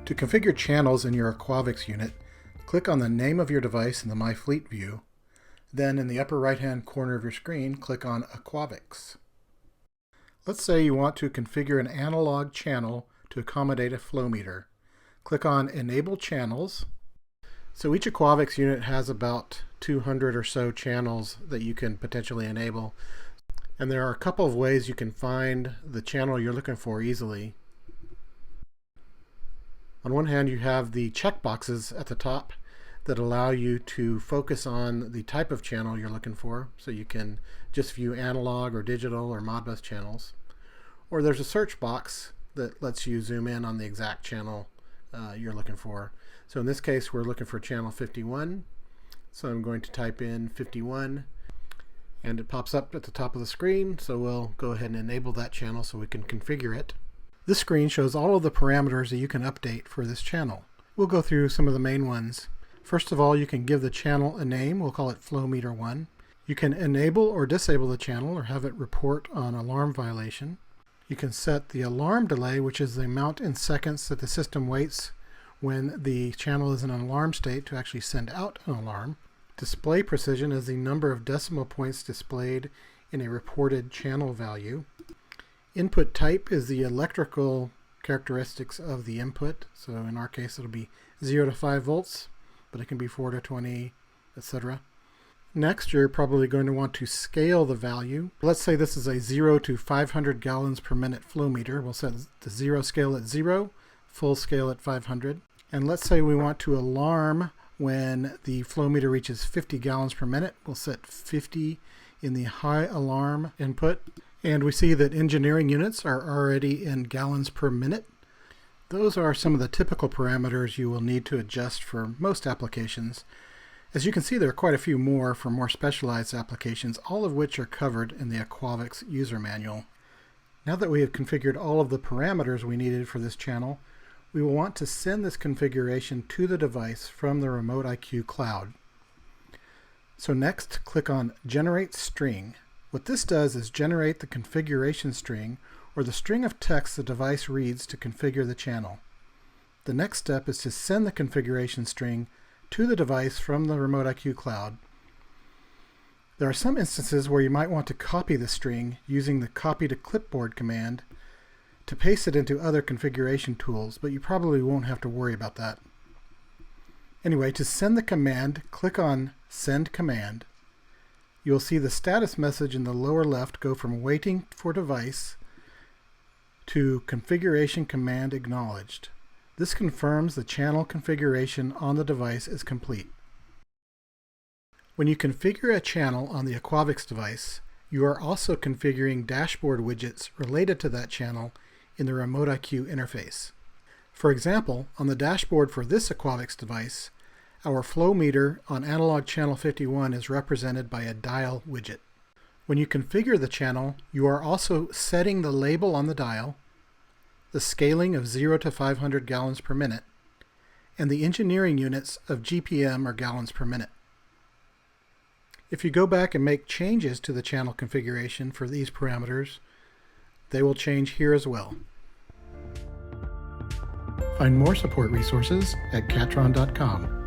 To configure channels in your Aquavx unit, click on the name of your device in the My Fleet view. Then in the upper right-hand corner of your screen, click on Aquavx. Let's say you want to configure an analog channel to accommodate a flow meter. Click on Enable Channels. So each Aquavx unit has about 200 or so channels that you can potentially enable. And there are a couple of ways you can find the channel you're looking for easily. On one hand, you have the checkboxes at the top that allow you to focus on the type of channel you're looking for. So you can just view analog or digital or Modbus channels. Or there's a search box that lets you zoom in on the exact channel you're looking for. So in this case, we're looking for channel 51. So I'm going to type in 51 and it pops up at the top of the screen. So we'll go ahead and enable that channel so we can configure it. This screen shows all of the parameters that you can update for this channel. We'll go through some of the main ones. First of all, you can give the channel a name. We'll call it Flow Meter 1. You can enable or disable the channel or have it report on alarm violation. You can set the alarm delay, which is the amount in seconds that the system waits when the channel is in an alarm state to actually send out an alarm. Display precision is the number of decimal points displayed in a reported channel value. Input type is the electrical characteristics of the input. So in our case, it'll be 0 to 5 volts, but it can be 4 to 20, etc. Next, you're probably going to want to scale the value. Let's say this is a 0 to 500 gallons per minute flow meter. We'll set the 0 scale at 0, full scale at 500. And let's say we want to alarm when the flow meter reaches 50 gallons per minute. We'll set 50 in the high alarm input. And we see that engineering units are already in gallons per minute. Those are some of the typical parameters you will need to adjust for most applications. As you can see, there are quite a few more for more specialized applications, all of which are covered in the Aquavx user manual. Now that we have configured all of the parameters we needed for this channel, we will want to send this configuration to the device from the RemoteIQ cloud. So next, click on Generate String. What this does is generate the configuration string, or the string of text the device reads to configure the channel. The next step is to send the configuration string to the device from the RemoteIQ cloud. There are some instances where you might want to copy the string using the Copy to Clipboard command to paste it into other configuration tools, but you probably won't have to worry about that. Anyway, to send the command, click on Send Command. You'll see the status message in the lower left go from Waiting for Device to Configuration Command Acknowledged. This confirms the channel configuration on the device is complete. When you configure a channel on the Aquavx device, you are also configuring dashboard widgets related to that channel in the RemoteIQ interface. For example, on the dashboard for this Aquavx device, our flow meter on analog channel 51 is represented by a dial widget. When you configure the channel, you are also setting the label on the dial, the scaling of 0 to 500 gallons per minute, and the engineering units of GPM or gallons per minute. If you go back and make changes to the channel configuration for these parameters, they will change here as well. Find more support resources at catron.com.